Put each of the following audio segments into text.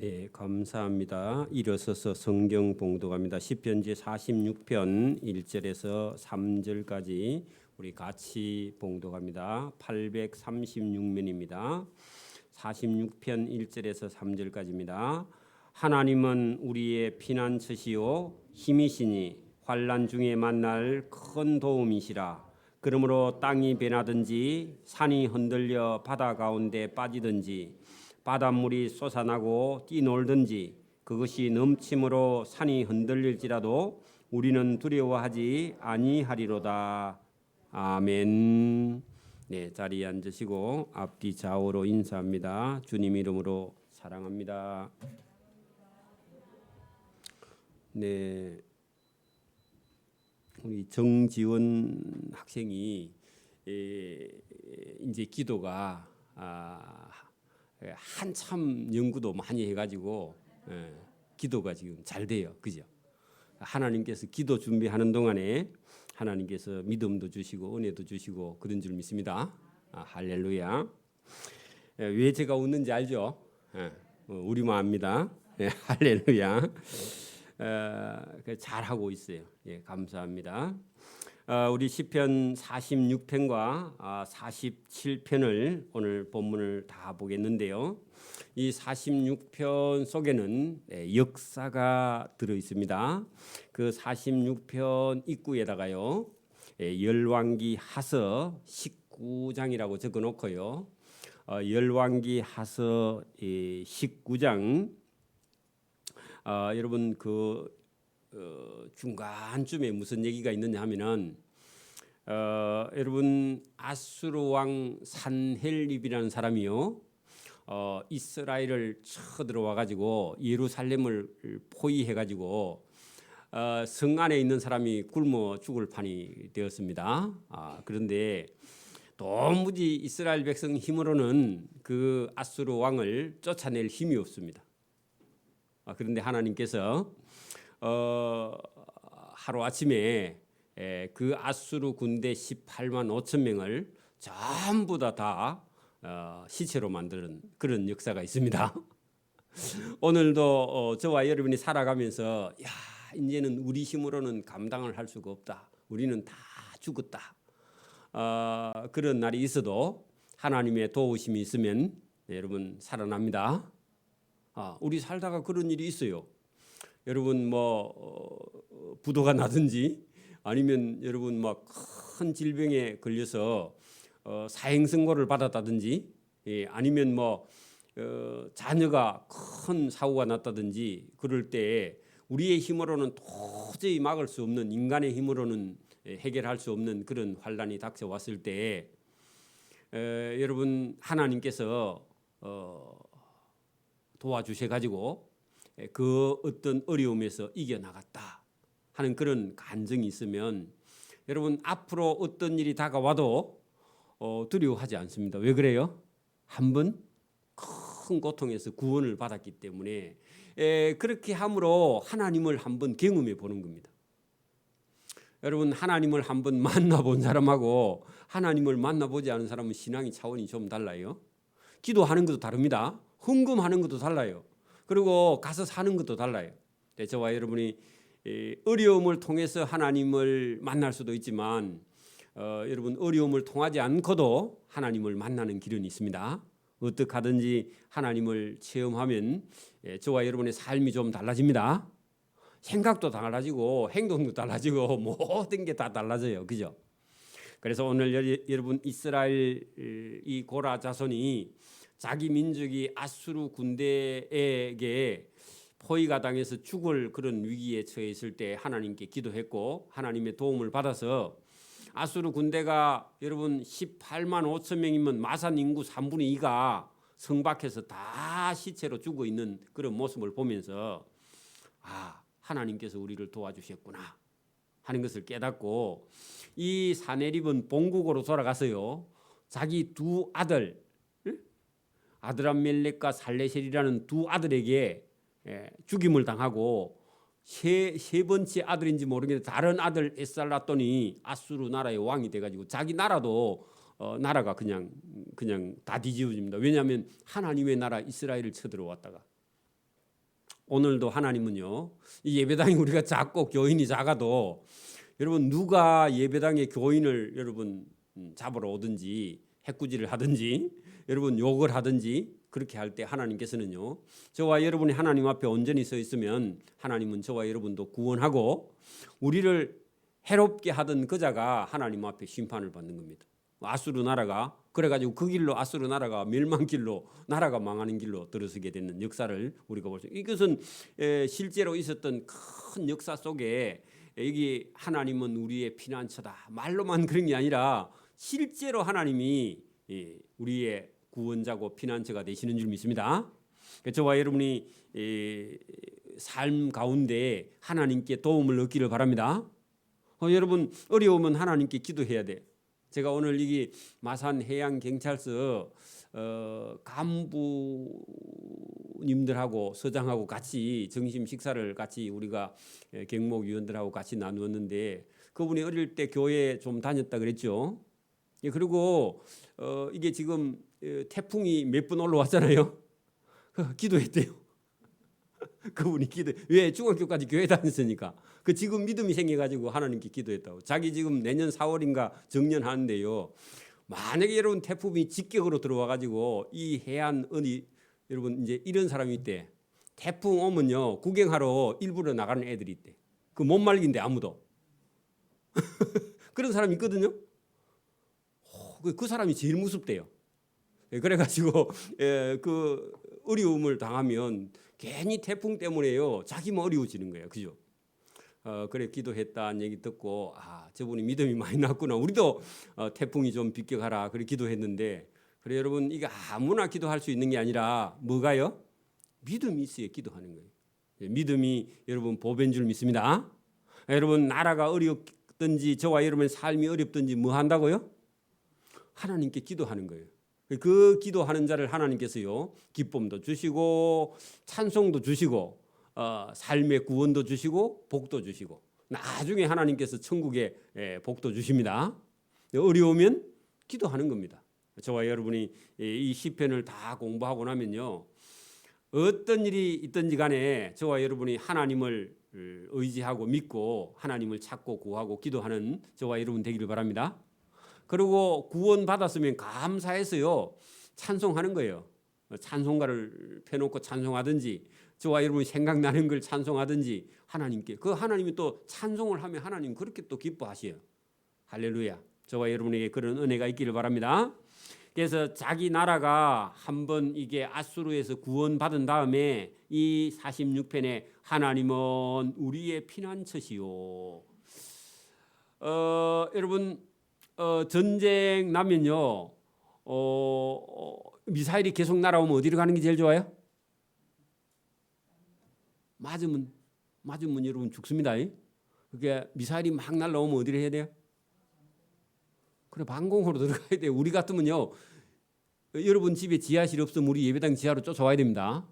네, 감사합니다. 일어서서 성경 봉독합니다. 시편지 46편 1절에서 3절까지 우리 같이 봉독합니다. 836면입니다. 46편 1절에서 3절까지입니다. 하나님은 우리의 피난처시요 힘이시니 환난 중에 만날 큰 도움이시라. 그러므로 땅이 변하든지 산이 흔들려 바다 가운데 빠지든지 바닷물이 솟아나고 뛰놀든지 그것이 넘침으로 산이 흔들릴지라도 우리는 두려워하지 아니하리로다. 아멘. 네, 자리에 앉으시고 앞뒤 좌우로 인사합니다. 주님 이름으로 사랑합니다. 네, 우리 정지원 학생이 이제 기도가 한참 연구도 많이 해가지고 기도가 지금 잘 돼요, 그죠? 하나님께서 기도 준비하는 동안에 하나님께서 믿음도 주시고 은혜도 주시고 그런 줄 믿습니다. 할렐루야. 왜 제가 웃는지 알죠? 우리만 압니다. 할렐루야. 잘하고 있어요. 예, 감사합니다. 우리 시편 46편과 47편을 오늘 본문을 다 보겠는데요. 이 46편 속에는 역사가 들어 있습니다. 그 46편 입구에다가요, 열왕기 하서 19장이라고 적어 놓고요. 열왕기 하서 19장 여러분 중간쯤에 무슨 얘기가 있느냐 하면은 여러분 아수르 왕 산헬립이라는 사람이요 이스라엘을 쳐들어와 가지고 예루살렘을 포위해 가지고 성 안에 있는 사람이 굶어 죽을 판이 되었습니다. 그런데 도무지 이스라엘 백성 힘으로는 그 아수르 왕을 쫓아낼 힘이 없습니다. 그런데 하나님께서 하루 아침에 그 아수르 군대 18만 5천 명을 전부 다 시체로 만드는 그런 역사가 있습니다. 오늘도 저와 여러분이 살아가면서 야, 이제는 우리 힘으로는 감당을 할 수가 없다. 우리는 다 죽었다. 그런 날이 있어도 하나님의 도우심이 있으면 여러분 살아납니다. 우리 살다가 그런 일이 있어요. 여러분 부도가 나든지 아니면 여러분 큰 질병에 걸려서 사형선고를 받았다든지 아니면 자녀가 큰 사고가 났다든지 그럴 때 우리의 힘으로는 도저히 막을 수 없는 인간의 힘으로는 해결할 수 없는 그런 환난이 닥쳐왔을 때 여러분 하나님께서 도와주셔가지고 그 어떤 어려움에서 이겨나갔다 하는 그런 간증이 있으면 여러분 앞으로 어떤 일이 다가와도 두려워하지 않습니다. 왜 그래요? 한번 큰 고통에서 구원을 받았기 때문에 그렇게 함으로 하나님을 한번 경험해 보는 겁니다. 여러분 하나님을 한번 만나본 사람하고 하나님을 만나보지 않은 사람은 신앙의 차원이 좀 달라요. 기도하는 것도 다릅니다. 헌금하는 것도 달라요. 그리고 가서 사는 것도 달라요. 저와 여러분이 어려움을 통해서 하나님을 만날 수도 있지만 여러분 어려움을 통하지 않고도 하나님을 만나는 길은 있습니다. 어떻게 하든지 하나님을 체험하면 저와 여러분의 삶이 좀 달라집니다. 생각도 달라지고 행동도 달라지고 모든 게 다 달라져요. 그죠? 그래서 오늘 여러분 이스라엘 이 고라 자손이 자기 민족이 아수르 군대에게 포위가 당해서 죽을 그런 위기에 처해 있을 때 하나님께 기도했고 하나님의 도움을 받아서 아수르 군대가 여러분 18만 5천 명이면 마산 인구 3분의 2가 성 밖에서 다 시체로 죽어 있는 그런 모습을 보면서 하나님께서 우리를 도와주셨구나 하는 것을 깨닫고 이 사네립은 본국으로 돌아가서요 자기 두 아들 아드람멜렉과 살레셀이라는 두 아들에게 죽임을 당하고 세 번째 아들인지 모르겠는데 다른 아들 에살라돈이 아수르 나라의 왕이 돼가지고 자기 나라도 나라가 그냥 다 뒤집어집니다. 왜냐하면 하나님의 나라 이스라엘을 쳐들어왔다가 오늘도 하나님은요, 이 예배당이 우리가 작고 교인이 작아도 여러분 누가 예배당의 교인을 여러분 잡으러 오든지 해꾸지를 하든지 여러분 욕을 하든지 그렇게 할 때 하나님께서는요, 저와 여러분이 하나님 앞에 온전히 서 있으면 하나님은 저와 여러분도 구원하고 우리를 해롭게 하던 그 자가 하나님 앞에 심판을 받는 겁니다. 아수르 나라가 그래가지고 그 길로 아수르 나라가 멸망길로 나라가 망하는 길로 들어서게 되는 역사를 우리가 볼 수 있습니다. 이것은 실제로 있었던 큰 역사 속에 여기 하나님은 우리의 피난처다 말로만 그런 게 아니라 실제로 하나님이 우리의 구원자고 피난처가 되시는 줄 믿습니다. 저와 여러분이 삶 가운데 하나님께 도움을 얻기를 바랍니다. 여러분 어려우면 하나님께 기도해야 돼. 제가 오늘 여기 마산 해양경찰서 간부님들하고 서장하고 같이 점심 식사를 같이 우리가 경목위원들하고 같이 나누었는데 그분이 어릴 때 교회 좀 다녔다 그랬죠. 그리고 이게 지금 태풍이 몇 번 올라왔잖아요. 기도했대요. 그분이 왜 중학교까지 교회 다녔으니까 그 지금 믿음이 생겨가지고 하나님께 기도했다고. 자기 지금 내년 4월인가 정년하는데요. 만약에 여러분 태풍이 직격으로 들어와가지고 이 해안 어디 여러분 이제 이런 사람이 있대. 태풍 오면요 구경하러 일부러 나가는 애들이 있대. 그 못 말긴데 아무도. 그런 사람이 있거든요. 그 사람이 제일 무섭대요. 그래가지고 그 어려움을 당하면 괜히 태풍 때문에요 자기만 어려워지는 거예요. 그죠? 그래 기도했다는 얘기 듣고 저분이 믿음이 많이 났구나. 우리도 태풍이 좀 비껴가라 그래 기도했는데 그래 여러분 이게 아무나 기도할 수 있는 게 아니라 뭐가요? 믿음이 있어야 기도하는 거예요. 믿음이 여러분 보배인 줄 믿습니다. 여러분 나라가 어렵든지 저와 여러분의 삶이 어렵든지 뭐 한다고요? 하나님께 기도하는 거예요. 그 기도하는 자를 하나님께서요 기쁨도 주시고 찬송도 주시고 삶의 구원도 주시고 복도 주시고 나중에 하나님께서 천국에 복도 주십니다. 어려우면 기도하는 겁니다. 저와 여러분이 이 시편을 다 공부하고 나면요 어떤 일이 있든지 간에 저와 여러분이 하나님을 의지하고 믿고 하나님을 찾고 구하고 기도하는 저와 여러분 되기를 바랍니다. 그리고 구원 받았으면 감사해서요 찬송하는 거예요. 찬송가를 펴놓고 찬송하든지 저와 여러분이 생각나는 걸 찬송하든지 하나님께 그 하나님이 또 찬송을 하면 하나님 그렇게 또 기뻐하셔요. 할렐루야. 저와 여러분에게 그런 은혜가 있기를 바랍니다. 그래서 자기 나라가 한번 이게 아수르에서 구원받은 다음에 이 46편에 하나님은 우리의 피난처시요. 여러분 전쟁 나면요 미사일이 계속 날아오면 어디로 가는 게 제일 좋아요? 맞으면 여러분 죽습니다. 그게 미사일이 막 날아오면 어디로 해야 돼요? 그래 방공호로 들어가야 돼요. 우리 같으면요 여러분 집에 지하실 없으면 우리 예배당 지하로 쫓아와야 됩니다.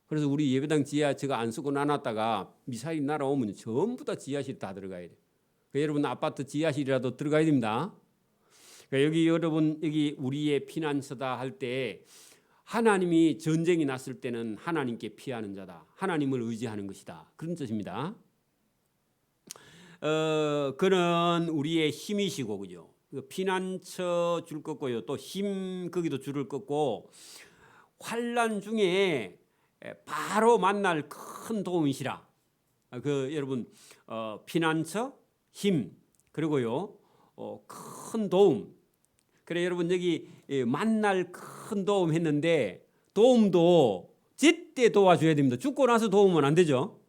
그래서 우리 예배당 지하 제가 안 쓰고 나눴다가 미사일이 날아오면 전부 다 지하실 다 들어가야 돼요. 여러분 아파트 지하실이라도 들어가야 됩니다. 여기 여러분 여기 우리의 피난처다 할 때 하나님이 전쟁이 났을 때는 하나님께 피하는 자다. 하나님을 의지하는 것이다. 그런 뜻입니다. 그는 우리의 힘이시고 그죠. 피난처 줄 것고요. 또 힘 거기도 줄을 것고 환난 중에 바로 만날 큰 도움이시라. 여러분 피난처 힘 그리고요 큰 도움. 그래 여러분 여기 만날 큰 도움 했는데 도움도 제때 도와줘야 됩니다. 죽고 나서 도우면 안 되죠.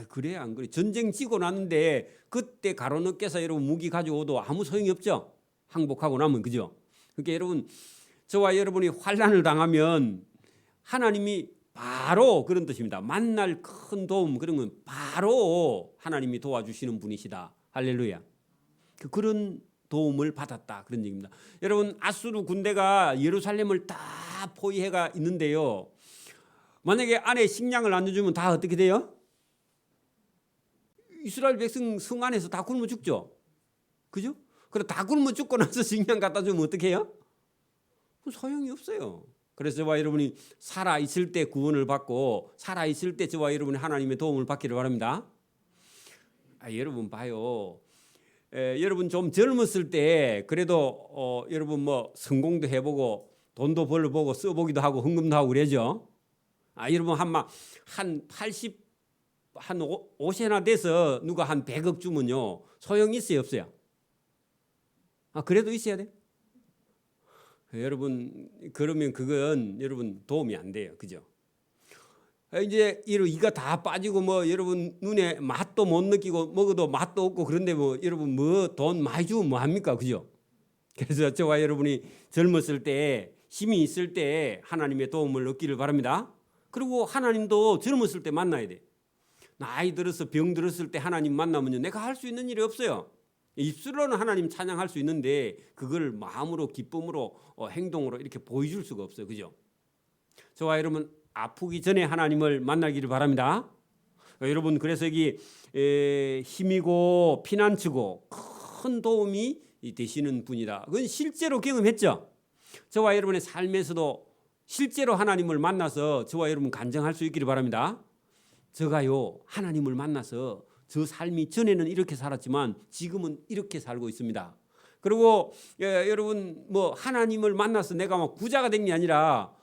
그래 안 그래. 전쟁 지고 났는데 그때 가로느껴서 여러분 무기 가져오도 아무 소용이 없죠. 항복하고 나면 그죠. 그러니까 여러분 저와 여러분이 환난을 당하면 하나님이 바로 그런 뜻입니다. 만날 큰 도움 그런 건 바로 하나님이 도와주시는 분이시다. 할렐루야. 그런 도움을 받았다 그런 얘기입니다. 여러분 아수르 군대가 예루살렘을 다 포위해가 있는데요. 만약에 안에 식량을 안 주면 다 어떻게 돼요? 이스라엘 백성 성 안에서 다 굶어 죽죠. 그죠? 그래 다 굶어 죽고 나서 식량 갖다 주면 어떻게 해요? 소용이 없어요. 그래서 저와 여러분이 살아 있을 때 구원을 받고 살아 있을 때 저와 여러분이 하나님의 도움을 받기를 바랍니다. 여러분 봐요. 여러분 좀 젊었을 때 그래도 여러분 뭐 성공도 해보고 돈도 벌어보고 써보기도 하고 헌금도 하고 그러죠. 여러분 한 80, 한 5세나 돼서 누가 한 100억 주면요 소용 있어요 없어요? 그래도 있어야 돼. 여러분 그러면 그건 여러분 도움이 안 돼요, 그죠? 이제 이가 다 빠지고 뭐 여러분 눈에 맛도 못 느끼고 먹어도 맛도 없고 그런데 뭐 여러분 뭐 돈 많이 주면 뭐 합니까, 그죠? 그래서 저와 여러분이 젊었을 때 힘이 있을 때 하나님의 도움을 얻기를 바랍니다. 그리고 하나님도 젊었을 때 만나야 돼. 나이 들어서 병 들었을 때 하나님 만나면요 내가 할 수 있는 일이 없어요. 입술로는 하나님 찬양할 수 있는데 그걸 마음으로 기쁨으로 행동으로 이렇게 보여줄 수가 없어요, 그죠? 저와 여러분 아프기 전에 하나님을 만나기를 바랍니다. 여러분 그래서 여기 힘이고 피난처고 큰 도움이 되시는 분이다. 그건 실제로 경험했죠. 저와 여러분의 삶에서도 실제로 하나님을 만나서 저와 여러분 간증할 수 있기를 바랍니다. 제가요 하나님을 만나서 저 삶이 전에는 이렇게 살았지만 지금은 이렇게 살고 있습니다. 그리고 여러분 뭐 하나님을 만나서 내가 막 부자가 된 게 아니라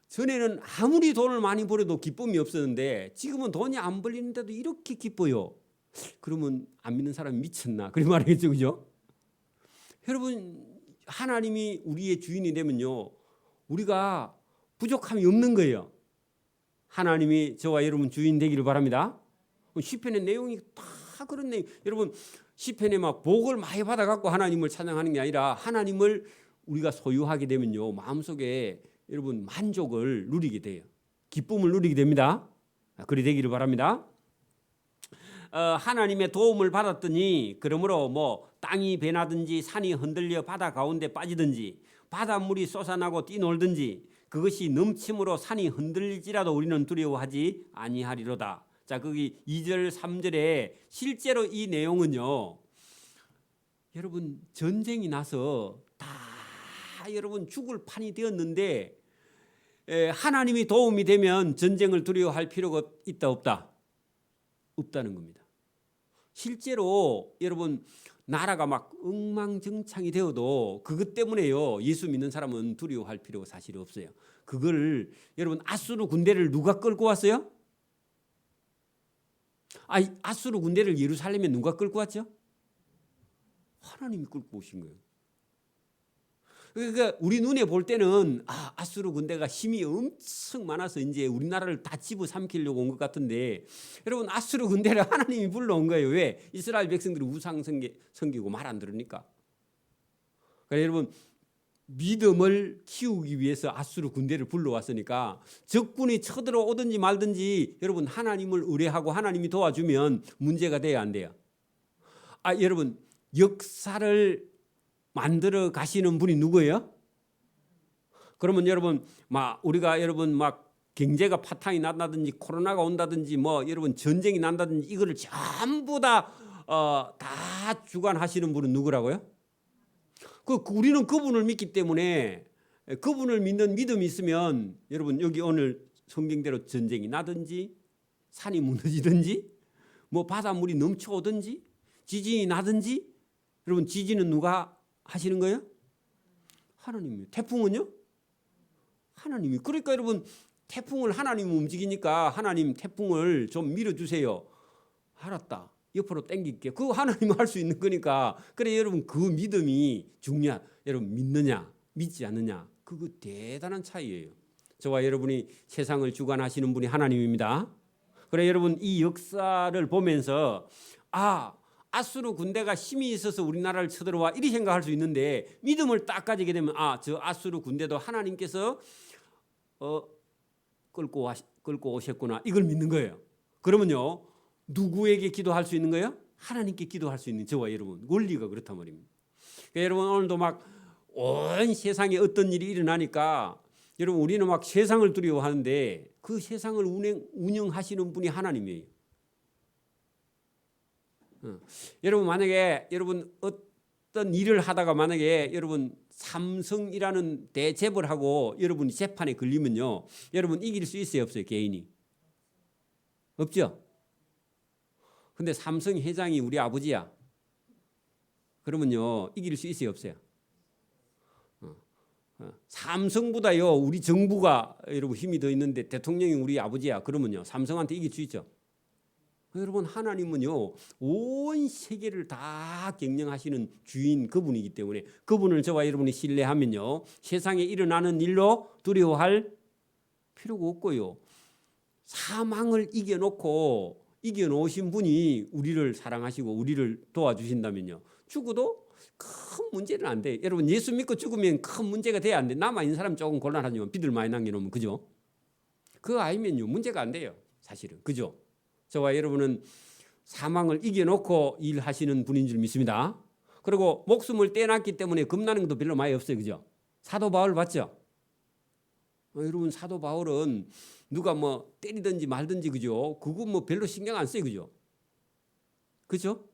전에는 아무리 돈을 많이 벌어도 기쁨이 없었는데 지금은 돈이 안 벌리는데도 이렇게 기뻐요. 그러면 안 믿는 사람이 미쳤나? 그런 말이겠죠, 그죠? 여러분 하나님이 우리의 주인이 되면요 우리가 부족함이 없는 거예요. 하나님이 저와 여러분 주인 되기를 바랍니다. 시편의 내용이 다 그런 내용. 여러분 시편에 막 복을 많이 받아갖고 하나님을 찬양하는 게 아니라 하나님을 우리가 소유하게 되면요 마음속에 여러분 만족을 누리게 돼요. 기쁨을 누리게 됩니다. 그리 되기를 바랍니다. 하나님의 도움을 받았더니 그러므로 뭐 땅이 변하든지 산이 흔들려 바다 가운데 빠지든지 바닷물이 솟아나고 뛰놀든지 그것이 넘침으로 산이 흔들릴지라도 우리는 두려워하지 아니하리로다. 자, 거기 2절 3절에 실제로 이 내용은요. 여러분 전쟁이 나서 다 여러분 죽을 판이 되었는데 하나님이 도움이 되면 전쟁을 두려워할 필요가 있다 없다? 없다는 겁니다. 실제로 여러분 나라가 막 엉망정창이 되어도 그것 때문에요 예수 믿는 사람은 두려워할 필요가 사실 없어요. 그걸 여러분 아수르 군대를 누가 끌고 왔어요? 아수르 군대를 예루살렘에 누가 끌고 왔죠? 하나님이 끌고 오신 거예요. 그러니까 우리 눈에 볼 때는 아수르 군대가 힘이 엄청 많아서 이제 우리나라를 다 집어삼키려고 온 것 같은데 여러분 아수르 군대를 하나님이 불러온 거예요. 왜? 이스라엘 백성들이 우상 섬기고 말 안 들으니까. 그러니까 여러분 믿음을 키우기 위해서 아수르 군대를 불러왔으니까 적군이 쳐들어오든지 말든지 여러분 하나님을 의뢰하고 하나님이 도와주면 문제가 돼야 안 돼요. 여러분 역사를 만들어 가시는 분이 누구예요? 그러면 여러분 우리가 여러분 경제가 파탄이 난다든지 코로나가 온다든지 뭐 여러분 전쟁이 난다든지 이거를 전부 다 주관하시는 분은 누구라고요? 우리는 그분을 믿기 때문에 그분을 믿는 믿음이 있으면 여러분 여기 오늘 성경대로 전쟁이 나든지 산이 무너지든지 뭐 바닷물이 넘쳐오든지 지진이 나든지 여러분 지진은 누가 하시는 거예요? 하나님이요. 태풍은요? 하나님이. 그러니까 여러분 태풍을 하나님이 움직이니까 하나님 태풍을 좀 밀어주세요. 알았다. 옆으로 당길게. 그거 하나님이 할 수 있는 거니까. 그래 여러분 그 믿음이 중요한. 여러분 믿느냐 믿지 않느냐 그거 대단한 차이예요. 저와 여러분이 세상을 주관하시는 분이 하나님입니다. 그래 여러분 이 역사를 보면서 아수르 군대가 힘이 있어서 우리나라를 쳐들어와 이리 생각할 수 있는데 믿음을 딱 가지게 되면 저 아수르 군대도 하나님께서 끌고 오셨구나 이걸 믿는 거예요. 그러면요 누구에게 기도할 수 있는 거예요? 하나님께 기도할 수 있는 저와 여러분 원리가 그렇단 말입니다. 그러니까 여러분 오늘도 온 세상에 어떤 일이 일어나니까 여러분 우리는 세상을 두려워하는데 그 세상을 운영하시는 분이 하나님이에요. 여러분 만약에 여러분 어떤 일을 하다가 만약에 여러분 삼성이라는 대재벌하고 여러분이 재판에 걸리면요, 여러분 이길 수 있어요, 없어요? 개인이 없죠. 근데 삼성 회장이 우리 아버지야. 그러면요 이길 수 있어요, 없어요? 삼성보다요 우리 정부가 여러분 힘이 더 있는데 대통령이 우리 아버지야. 그러면요 삼성한테 이길 수 있죠. 여러분 하나님은요 온 세계를 다 경영하시는 주인 그분이기 때문에 그분을 저와 여러분이 신뢰하면요 세상에 일어나는 일로 두려워할 필요가 없고요. 사망을 이겨놓으신 분이 우리를 사랑하시고 우리를 도와주신다면요 죽어도 큰 문제는 안 돼. 여러분 예수 믿고 죽으면 큰 문제가 돼야 안 돼. 남아 있는 사람 조금 곤란하지만 비들 많이 남겨놓으면 그죠? 그거 아니면요 문제가 안 돼요 사실은. 그죠? 저와 여러분은 사망을 이겨놓고 일하시는 분인 줄 믿습니다. 그리고 목숨을 떼놨기 때문에 겁나는 것도 별로 많이 없어요. 그죠? 사도 바울 봤죠? 여러분 사도 바울은 누가 뭐 때리든지 말든지 그죠? 그거 뭐 별로 신경 안 써요. 그죠? 그죠?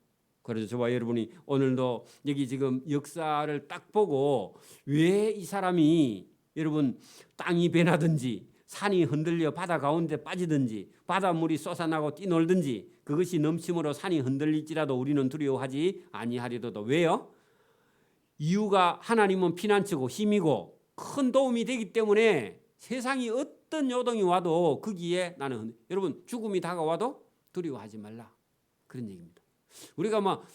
그래서 저와 여러분이 오늘도 여기 지금 역사를 딱 보고 왜 이 사람이 여러분 땅이 변하든지 산이 흔들려 바다 가운데 빠지든지 바닷물이 솟아나고 뛰놀든지 그것이 넘침으로 산이 흔들릴지라도 우리는 두려워하지 아니하리로다. 왜요? 이유가 하나님은 피난처고 힘이고 큰 도움이 되기 때문에 세상이 어떤 요동이 와도 거기에 나는 여러분 죽음이 다가와도 두려워하지 말라. 그런 얘기입니다. 우리가 막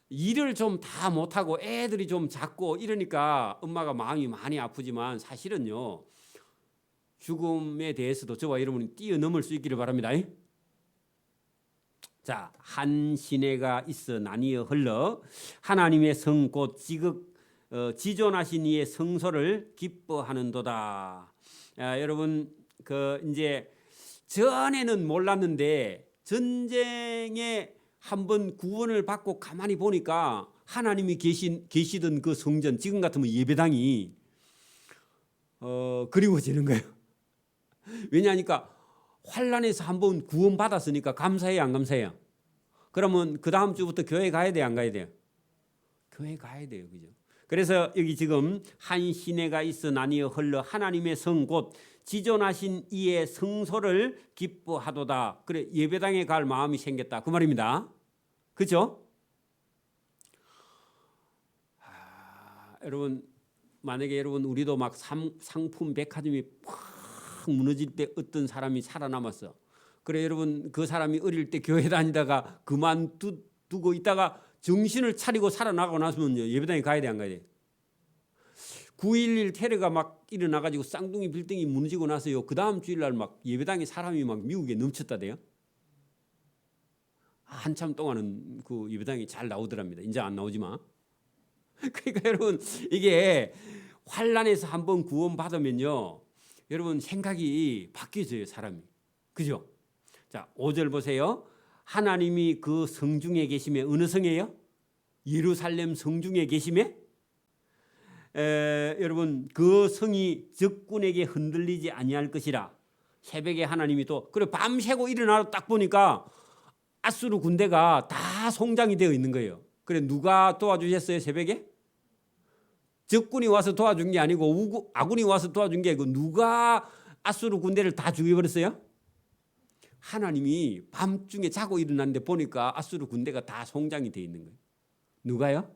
일을 좀 다 못하고 애들이 좀 작고 이러니까 엄마가 마음이 많이 아프지만 사실은요 죽음에 대해서도 저와 여러분이 뛰어넘을 수 있기를 바랍니다. 자, 한 시내가 있어 나뉘어 흘러 하나님의 성 곧 지존하신 이의 성소를 기뻐하는도다. 여러분 그 이제 전에는 몰랐는데 전쟁에 한번 구원을 받고 가만히 보니까 하나님이 계시던 그 성전 지금 같으면 예배당이 그리워지는 거예요. 왜냐하니까 환란에서 한번 구원 받았으니까 감사해요, 안 감사해요? 그러면 그 다음 주부터 교회 가야 돼요, 안 가야 돼요? 교회 가야 돼요, 그죠? 그래서 여기 지금 한 시내가 있어 나뉘어 흘러 하나님의 성 곧 지존하신 이의 성소를 기뻐하도다. 그래 예배당에 갈 마음이 생겼다 그 말입니다. 그죠? 여러분 만약에 여러분 우리도 막 상품 백화점이 팍 무너질 때 어떤 사람이 살아남았어. 그래 여러분 그 사람이 어릴 때 교회 다니다가 그만두고 있다가 정신을 차리고 살아나고 나서면 예배당에 가야 돼, 안 가야 돼? 9.11 테러가 막 일어나가지고 쌍둥이 빌딩이 무너지고 나서요. 그 다음 주일날 막 예배당에 사람이 막 미국에 넘쳤다대요. 한참 동안은 그 예배당이 잘 나오더랍니다. 이제 안 나오지만. 그러니까 여러분 이게 환란에서 한번 구원 받으면요. 여러분 생각이 바뀌어져요, 사람이. 그죠? 자, 5절 보세요. 하나님이 그 성중에 계시며 어느 성이에요? 예루살렘 성중에 계시며 여러분 그 성이 적군에게 흔들리지 아니할 것이라. 새벽에 하나님이 또 그래 밤새고 일어나서 딱 보니까 아수르 군대가 다 송장이 되어 있는 거예요. 그래 누가 도와주셨어요? 새벽에? 적군이 와서 도와준 게 아니고 아군이 와서 도와준 게 아니고 누가 아수르 군대를 다 죽여버렸어요? 하나님이 밤중에 자고 일어났는데 보니까 아수르 군대가 다 송장이 되어 있는 거예요. 누가요?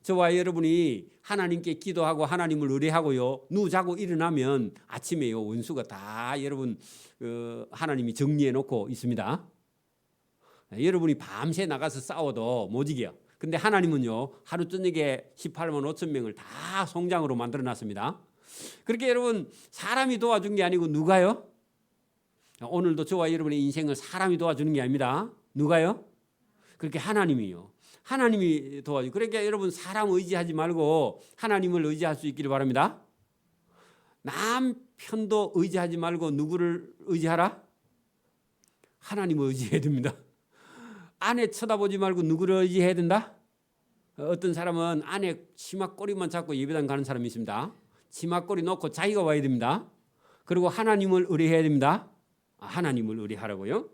저와 여러분이 하나님께 기도하고 하나님을 의뢰하고요. 자고 일어나면 아침에요 원수가 다 여러분 하나님이 정리해 놓고 있습니다. 여러분이 밤새 나가서 싸워도 못 이겨. 근데 하나님은요 하루 저녁에 18만 5천 명을 다 송장으로 만들어 놨습니다. 그렇게 여러분 사람이 도와준 게 아니고 누가요? 오늘도 저와 여러분의 인생을 사람이 도와주는 게 아닙니다. 누가요? 그렇게 하나님이요. 하나님이 도와줘. 그러니까 여러분 사람 의지하지 말고 하나님을 의지할 수 있기를 바랍니다. 남편도 의지하지 말고 누구를 의지하라? 하나님을 의지해야 됩니다. 아내 쳐다보지 말고 누구를 의지해야 된다? 어떤 사람은 아내 치마꼬리만 잡고 예배당 가는 사람이 있습니다. 치마꼬리 놓고 자기가 와야 됩니다. 그리고 하나님을 의뢰해야 됩니다. 하나님을 의뢰하라고요.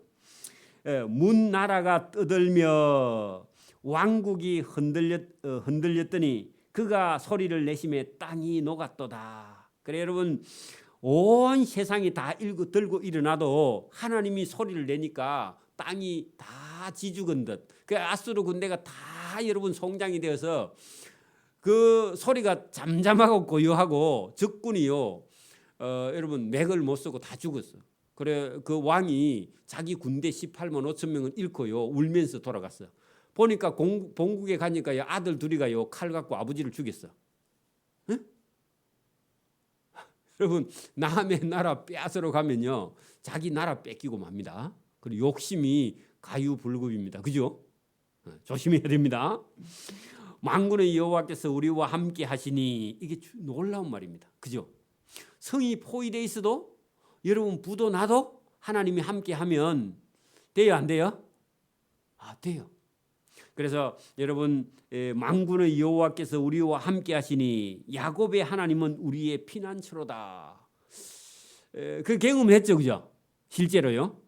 문 나라가 떠들며 왕국이 흔들렸더니 그가 소리를 내심에 땅이 녹았도다. 그래 여러분 온 세상이 다 들고 일어나도 하나님이 소리를 내니까 땅이 다 지죽은 듯. 그 아수르 군대가 다 여러분 송장이 되어서 그 소리가 잠잠하고 고요하고 적군이요. 여러분 맥을 못 쓰고 다 죽었어. 그래 그 왕이 자기 군대 18만 5천 명을 잃고요 울면서 돌아갔어. 보니까 본국에 가니까 아들 둘이가요 칼 갖고 아버지를 죽였어. 응? 여러분 남의 나라 빼앗으러 가면요 자기 나라 뺏기고 맙니다. 그리고 욕심이 가유불급입니다. 그죠? 조심해야 됩니다. 만군의 여호와께서 우리와 함께 하시니 이게 놀라운 말입니다. 그죠? 성이 포위돼 있어도 여러분 부도 나도 하나님이 함께 하면 돼요 안 돼요? 아 돼요. 그래서 여러분 만군의 여호와께서 우리와 함께 하시니 야곱의 하나님은 우리의 피난처로다. 그 경험했죠, 그죠? 실제로요.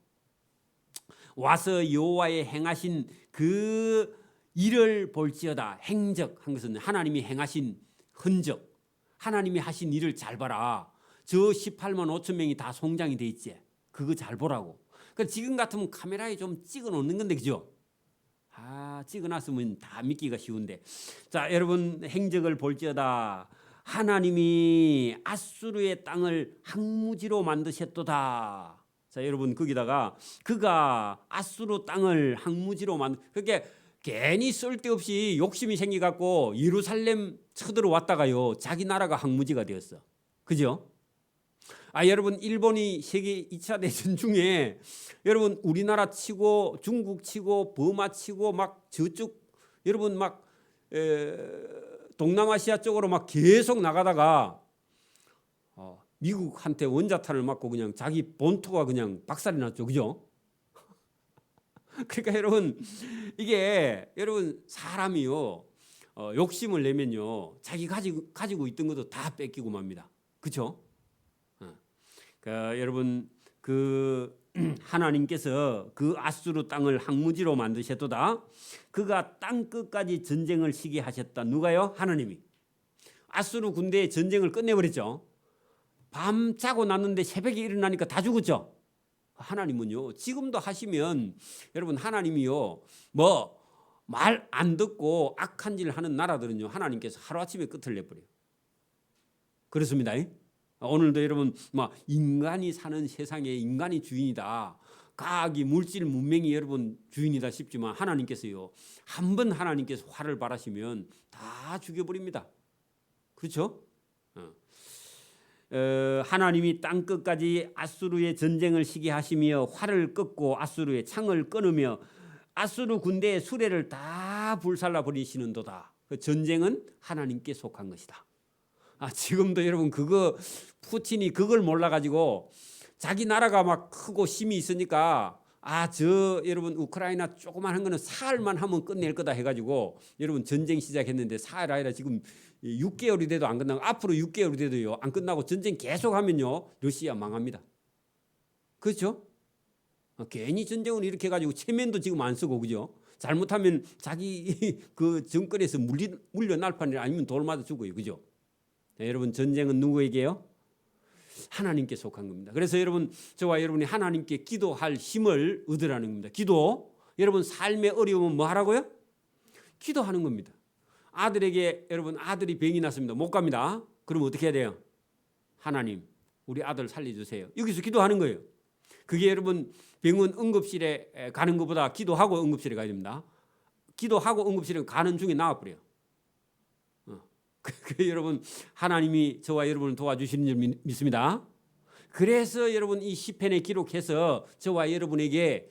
와서 여호와의 행하신 그 일을 볼지어다. 행적 한 것은 하나님이 행하신 흔적, 하나님이 하신 일을 잘 봐라. 저 18만 5천 명이 다 송장이 돼 있지. 그거 잘 보라고. 그러니까 지금 같으면 카메라에 좀 찍어 놓는 건데 그죠? 찍어놨으면 다 믿기가 쉬운데. 자, 여러분 행적을 볼지어다. 하나님이 아수르의 땅을 항무지로 만드셨도다. 자, 여러분 거기다가 그가 아수르 땅을 항무지로 그게 괜히 쓸데없이 욕심이 생겨갖고 예루살렘 쳐들어왔다가요 자기 나라가 항무지가 되었어. 그죠? 여러분 일본이 세계 2차 대전 중에 여러분 우리나라 치고 중국 치고 버마 치고 막 저쪽 여러분 막 동남아시아 쪽으로 막 계속 나가다가 미국한테 원자탄을 맞고 그냥 자기 본토가 그냥 박살이 났죠. 그죠? 그러니까 여러분 이게 여러분 사람이요 욕심을 내면요 자기 가지고 있던 것도 다 뺏기고 맙니다. 그렇죠? 여러분 그 하나님께서 그 아수르 땅을 항무지로 만드셨도다. 그가 땅 끝까지 전쟁을 시게 하셨다. 누가요? 하나님이. 아수르 군대의 전쟁을 끝내버렸죠. 밤 자고 났는데 새벽에 일어나니까 다 죽었죠. 하나님은요 지금도 하시면 여러분 하나님이요 뭐 말 안 듣고 악한 짓을 하는 나라들은요 하나님께서 하루아침에 끝을 내버려요. 그렇습니다. 오늘도 여러분 막 인간이 사는 세상에 인간이 주인이다. 과학이 물질 문명이 여러분 주인이다 싶지만 하나님께서요 한 번 하나님께서 화를 발하시면 다 죽여버립니다. 그렇죠? 하나님이 땅 끝까지 아수르의 전쟁을 시게 하시며 활을 꺾고 아수르의 창을 끊으며 아수르 군대의 수레를 다 불살라 버리시는도다. 그 전쟁은 하나님께 속한 것이다. 지금도 여러분 그거 푸틴이 그걸 몰라가지고 자기 나라가 막 크고 힘이 있으니까 저 여러분 우크라이나 조그만 한 거는 사흘만 하면 끝낼 거다 해가지고 여러분 전쟁 시작했는데 사흘 아니라 지금 6개월이 돼도 안 끝나고 앞으로 6개월이 돼도요 안 끝나고 전쟁 계속하면요 러시아 망합니다. 그렇죠? 괜히 전쟁을 이렇게 해가지고 체면도 지금 안 쓰고 그죠? 잘못하면 자기 그 정권에서 물려날 판이 아니면 돌 맞아 죽어요. 그죠? 여러분 전쟁은 누구에게요? 하나님께 속한 겁니다. 그래서 여러분 저와 여러분이 하나님께 기도할 힘을 얻으라는 겁니다. 기도. 여러분 삶의 어려움은 뭐 하라고요? 기도하는 겁니다. 아들에게 여러분 아들이 병이 났습니다. 못 갑니다. 그러면 어떻게 해야 돼요? 하나님 우리 아들 살려주세요. 여기서 기도하는 거예요. 그게 여러분 병원 응급실에 가는 것보다 기도하고 응급실에 가야 됩니다. 기도하고 응급실에 가는 중에 나와버려요. 여러분 하나님이 저와 여러분을 도와주시는 줄 믿습니다. 그래서 여러분 이 시편에 기록해서 저와 여러분에게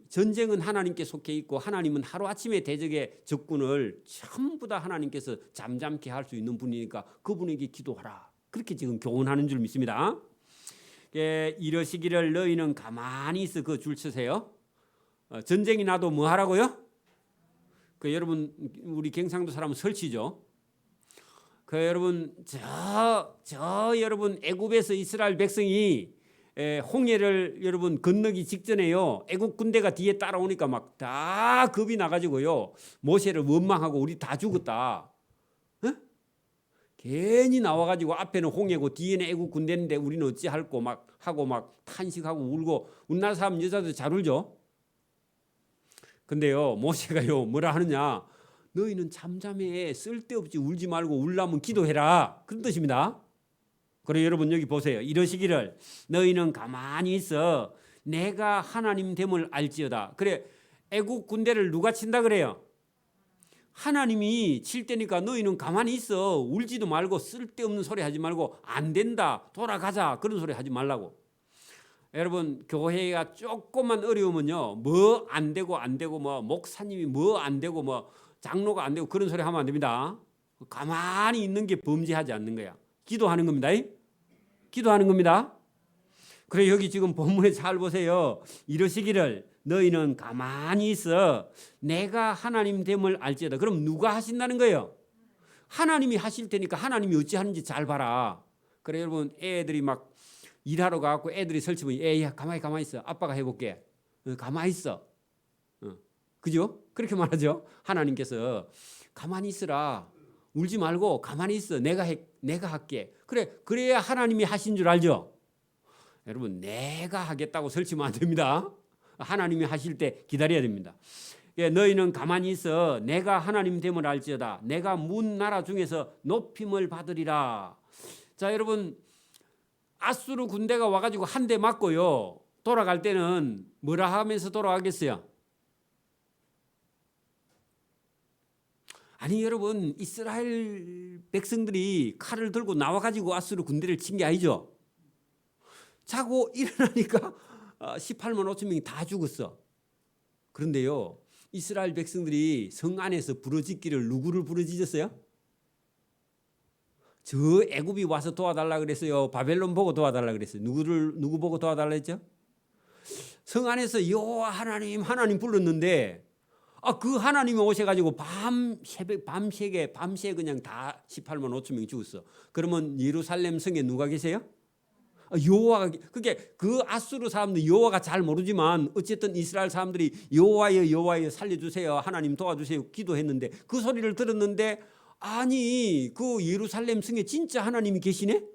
전쟁은 하나님께 속해 있고 하나님은 하루아침에 대적의 적군을 전부 다 하나님께서 잠잠케 할 수 있는 분이니까 그분에게 기도하라. 그렇게 지금 교훈하는 줄 믿습니다. 이러시기를 너희는 가만히 있어 그 줄 쳐세요. 전쟁이 나도 뭐 하라고요? 여러분 우리 경상도 사람은 설치죠. 여러분 저 여러분 애굽에서 이스라엘 백성이 홍해를 여러분 건너기 직전에요. 애국 군대가 뒤에 따라오니까 막 다 겁이 나가지고요. 모세를 원망하고 우리 다 죽었다. 어? 괜히 나와가지고 앞에는 홍해고 뒤에는 애국 군대인데 우리는 어찌 할꼬 막 하고 막 탄식하고 울고 우리나라 사람 여자들 잘 울죠. 근데요 모세가요 뭐라 하느냐? 너희는 잠잠해. 쓸데없이 울지 말고 울라면 기도해라. 그런 뜻입니다. 그래 여러분 여기 보세요. 이러시기를 너희는 가만히 있어. 내가 하나님 됨을 알지어다. 그래 애국 군대를 누가 친다 그래요? 하나님이 칠 때니까 너희는 가만히 있어. 울지도 말고 쓸데없는 소리 하지 말고 안 된다. 돌아가자. 그런 소리 하지 말라고. 여러분 교회가 조금만 어려우면요. 뭐 안 되고 안 되고 뭐 목사님이 뭐 안 되고 뭐 장로가 안 되고 그런 소리 하면 안 됩니다. 가만히 있는 게 범죄하지 않는 거야. 기도하는 겁니다. 기도하는 겁니다. 그래 여기 지금 본문에 잘 보세요. 이러시기를 너희는 가만히 있어. 내가 하나님 됨을 알지어다. 그럼 누가 하신다는 거예요? 하나님이 하실 테니까 하나님이 어찌 하는지 잘 봐라. 그래 여러분 애들이 막 일하러 가고 애들이 설치면 애야 가만히 있어. 아빠가 해볼게. 가만히 있어. 그죠? 그렇게 말하죠. 하나님께서 가만히 있으라. 울지 말고 가만히 있어. 내가 할게. 그래야 하나님이 하신 줄 알죠? 여러분 내가 하겠다고 설치면 안 됩니다. 하나님이 하실 때 기다려야 됩니다. 너희는 가만히 있어. 내가 하나님 됨을 알지어다. 내가 문 나라 중에서 높임을 받으리라. 자 여러분 아수르 군대가 와가지고 한 대 맞고요. 돌아갈 때는 뭐라 하면서 돌아가겠어요? 아니 여러분 이스라엘 백성들이 칼을 들고 나와가지고 아수르 군대를 친 게 아니죠. 자고 일어나니까 18만 5천 명이 다 죽었어. 그런데요 이스라엘 백성들이 성 안에서 부르짖기를 누구를 부르짖었어요? 저 애굽이 와서 도와달라 그랬어요? 바벨론 보고 도와달라 그랬어요? 누구 보고 도와달라 했죠? 성 안에서 여호와 하나님 불렀는데 그 하나님이 오셔가지고 밤새 그냥 다 18만 5천 명이 죽었어. 그러면 예루살렘 성에 누가 계세요? 여호와가. 그게 그 아수르 사람들 여호와가 잘 모르지만 어쨌든 이스라엘 사람들이 여호와여 살려주세요. 하나님 도와주세요. 기도했는데 그 소리를 들었는데 아니 그 예루살렘 성에 진짜 하나님이 계시네?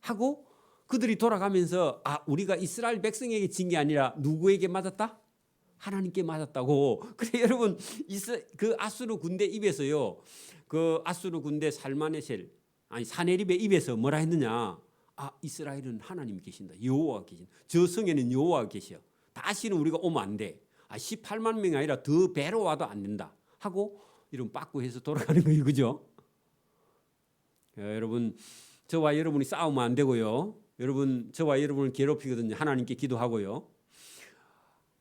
하고 그들이 돌아가면서 우리가 이스라엘 백성에게 진 게 아니라 누구에게 맞았다? 하나님께 맞았다고. 그래 여러분 그 아수르 군대 입에서요. 그 아수르 군대 사네립의 입에서 뭐라 했느냐? 이스라엘은 하나님이 계신다. 여호와가 계신다. 저 성에는 여호와가 계셔. 다시는 우리가 오면 안 돼. 18만 명이 아니라 더 배로 와도 안 된다. 하고 이런 빠꾸해서 돌아가는 거예요. 그죠? 여러분 저와 여러분이 싸우면 안 되고요. 여러분 저와 여러분을 괴롭히거든요. 하나님께 기도하고요.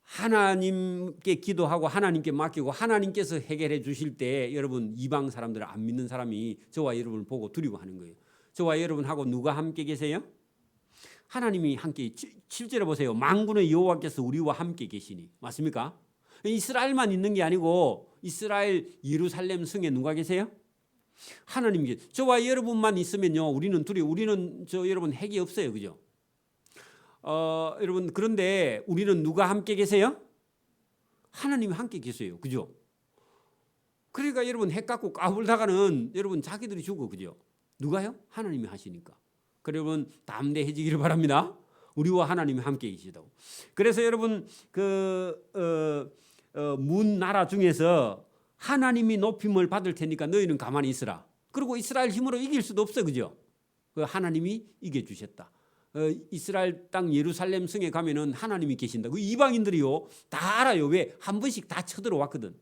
하나님께 기도하고 하나님께 맡기고 하나님께서 해결해 주실 때 여러분 이방 사람들 안 믿는 사람이 저와 여러분을 보고 두려워하는 거예요. 저와 여러분하고 누가 함께 계세요? 하나님이 함께. 7절에 보세요. 만군의 여호와께서 우리와 함께 계시니. 맞습니까? 이스라엘만 있는 게 아니고 이스라엘 예루살렘 성에 누가 계세요? 하나님 계세요. 저와 여러분만 있으면요 우리는 여러분 핵이 없어요. 그죠? 여러분 그런데 우리는 누가 함께 계세요? 하나님이 함께 계세요. 그죠? 그러니까 여러분 핵 갖고 까불다가는 여러분 자기들이 죽어. 그죠? 누가요? 하나님이 하시니까. 여러분 담대해지기를 바랍니다. 우리와 하나님이 함께 계시다고. 그래서 여러분 문 나라 중에서 하나님이 높임을 받을 테니까 너희는 가만히 있으라. 그리고 이스라엘 힘으로 이길 수도 없어. 그죠? 하나님이 이겨주셨다. 이스라엘 땅 예루살렘 성에 가면은 하나님이 계신다. 그 이방인들이요 다 알아요. 왜? 한 번씩 다 쳐들어왔거든.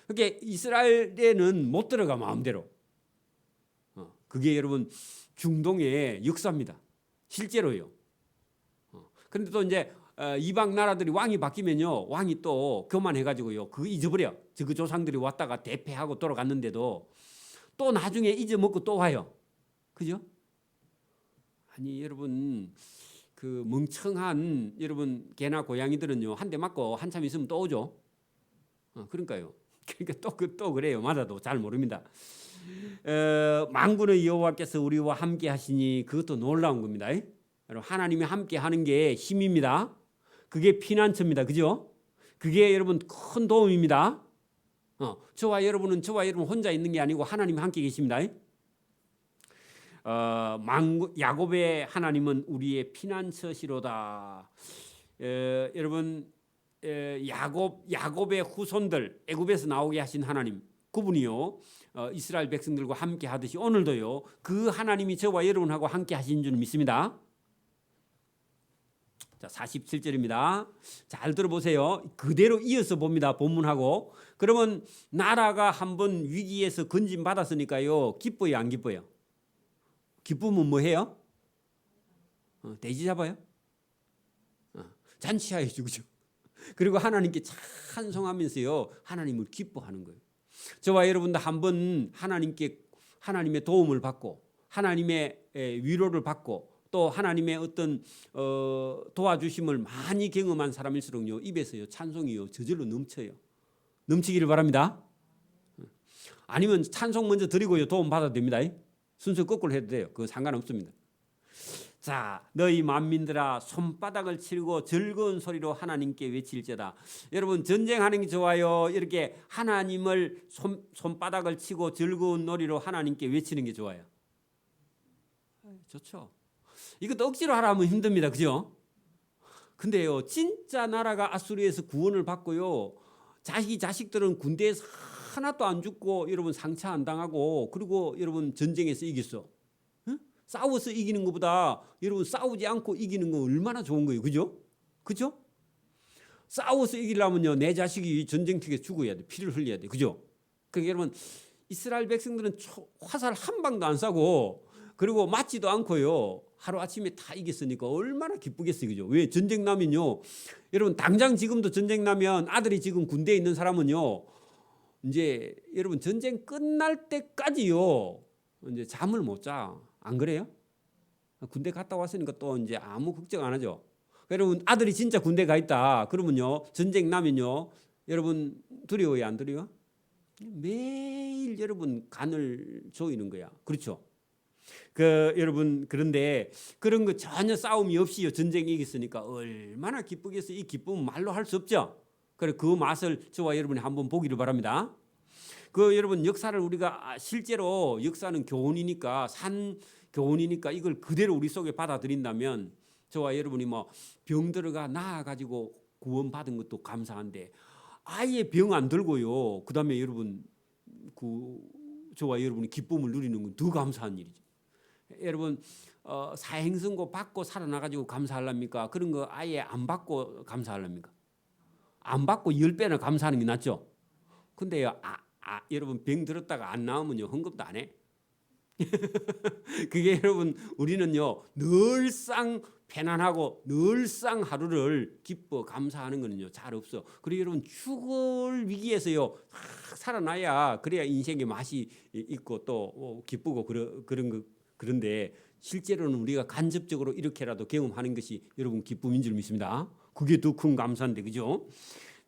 그러니까 이스라엘에는 못 들어가 마음대로. 그게 여러분 중동의 역사입니다. 실제로요. 그런데 또 이제 이방 나라들이 왕이 바뀌면요 왕이 또 교만해가지고요 그거 잊어버려. 그 조상들이 왔다가 대패하고 돌아갔는데도 또 나중에 잊어먹고 또 와요. 그죠? 아니 여러분 그 멍청한 여러분 개나 고양이들은요 한 대 맞고 한참 있으면 또 오죠. 그러니까요. 그러니까 또 그래요. 맞아도 잘 모릅니다. 만군의 여호와께서 우리와 함께 하시니 그것도 놀라운 겁니다. 여러분 하나님이 함께 하는 게 힘입니다. 그게 피난처입니다. 그죠? 그게 여러분 큰 도움입니다. 저와 여러분 혼자 있는 게 아니고 하나님이 함께 계십니다. 야곱의 하나님은 우리의 피난처시로다. 여러분 야곱의 후손들 애굽에서 나오게 하신 하나님 그분이요 이스라엘 백성들과 함께 하듯이 오늘도요 그 하나님이 저와 여러분하고 함께 하신 줄 믿습니다. 자 47절입니다. 잘 들어보세요. 그대로 이어서 봅니다. 본문하고. 그러면 나라가 한번 위기에서 건진 받았으니까요 기뻐요 안 기뻐요? 기쁘면 뭐 해요? 돼지 잡아요? 잔치하여죠. 그죠? 그리고 하나님께 찬송하면서요 하나님을 기뻐하는 거예요. 저와 여러분도 한번 하나님의 도움을 받고 하나님의 위로를 받고 또 하나님의 어떤 도와주심을 많이 경험한 사람일수록요 입에서요 찬송이요 저절로 넘쳐요. 넘치기를 바랍니다. 아니면 찬송 먼저 드리고요 도움 받아도 됩니다. 순서 거꾸로 해도 돼요. 그건 상관없습니다. 자, 너희 만민들아 손바닥을 치고 즐거운 소리로 하나님께 외칠지어다. 여러분 전쟁하는 게 좋아요? 이렇게 하나님을 손바닥을 치고 즐거운 놀이로 하나님께 외치는 게 좋아요? 좋죠. 이것도 억지로 하라면 힘듭니다. 그죠? 근데요 진짜 나라가 아수르에서 구원을 받고요 자식들은 군대에서 하나도 안 죽고 여러분 상처 안 당하고 그리고 여러분 전쟁에서 이겼어. 싸워서 이기는 것보다 여러분 싸우지 않고 이기는 건 얼마나 좋은 거예요. 그죠? 그죠? 싸워서 이기려면요 내 자식이 전쟁터에 죽어야 돼. 피를 흘려야 돼. 그죠? 그러니까 여러분 이스라엘 백성들은 화살 한 방도 안 쏴고 그리고 맞지도 않고요 하루아침에 다 이겼으니까 얼마나 기쁘겠어요. 그죠? 왜? 전쟁 나면요 여러분 당장 지금도 전쟁 나면 아들이 지금 군대에 있는 사람은요 이제 여러분 전쟁 끝날 때까지요 이제 잠을 못 자. 안 그래요? 군대 갔다 왔으니까 또 이제 아무 걱정 안 하죠. 여러분 아들이 진짜 군대 가 있다. 그러면요 전쟁 나면요 여러분 두려워요 안 두려워? 매일 여러분 간을 조이는 거야. 그렇죠? 여러분 그런데 그런 거 전혀 싸움이 없이요 전쟁 이겼으니까 얼마나 기쁘겠어요. 이 기쁨은 말로 할 수 없죠. 그래 그 맛을 저와 여러분이 한번 보기를 바랍니다. 여러분 역사를 우리가 실제로 역사는 교훈이니까 산 교훈이니까 이걸 그대로 우리 속에 받아들인다면 저와 여러분이 뭐 병 들어가 나아 가지고 구원 받은 것도 감사한데 아예 병 안 들고요 그다음에 여러분 저와 여러분이 기쁨을 누리는 건 더 감사한 일이죠. 여러분 사행선고 받고 살아나 가지고 감사하랍니까? 그런 거 아예 안 받고 감사하랍니까? 안 받고 10배나 감사하는 게 낫죠. 근데요 여러분 병 들었다가 안 나오면요 헌금도 안 해. 그게 여러분 우리는요 늘상 편안하고 늘상 하루를 기뻐 감사하는 거는요 잘 없어. 그리고 여러분 죽을 위기에서요 살아나야 그래야 인생의 맛이 있고 또 기쁘고 그런데 실제로는 우리가 간접적으로 이렇게라도 경험하는 것이 여러분 기쁨인 줄 믿습니다. 그게 더 큰 감사인데 그죠?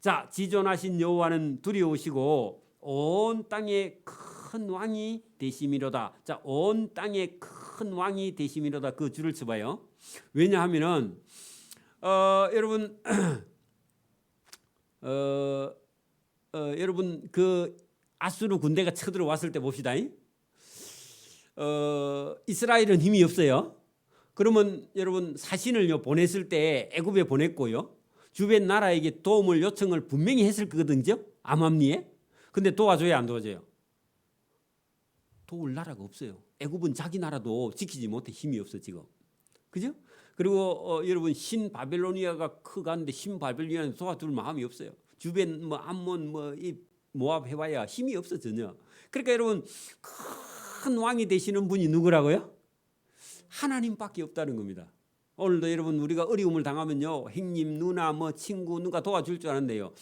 자 지존하신 여호와는 두려우시고 온 땅에 큰 왕이 되심이로다. 자, 온 땅에 큰 왕이 되심이로다. 그 줄을 쳐봐요. 왜냐하면은 여러분 여러분 그 아수르 군대가 쳐들어왔을 때 봅시다. 이스라엘은 힘이 없어요. 그러면 여러분 사신을 보냈을 때 애굽에 보냈고요. 주변 나라에게 도움을 요청을 분명히 했을 거거든요. 암암리에. 근데 도와줘야 안 도와줘요? 도울 나라가 없어요. 애굽은 자기 나라도 지키지 못해 힘이 없어 지금. 그죠? 그리고 여러분 신바벨로니아가 커가는데 신바벨로니아는 도와줄 마음이 없어요. 주변 뭐 암몬 이 모압 해봐야 힘이 없어 전혀. 그러니까 여러분 큰 왕이 되시는 분이 누구라고요? 하나님밖에 없다는 겁니다. 오늘도 여러분 우리가 어려움을 당하면요 형님 누나 친구 누가 도와줄 줄 아는데요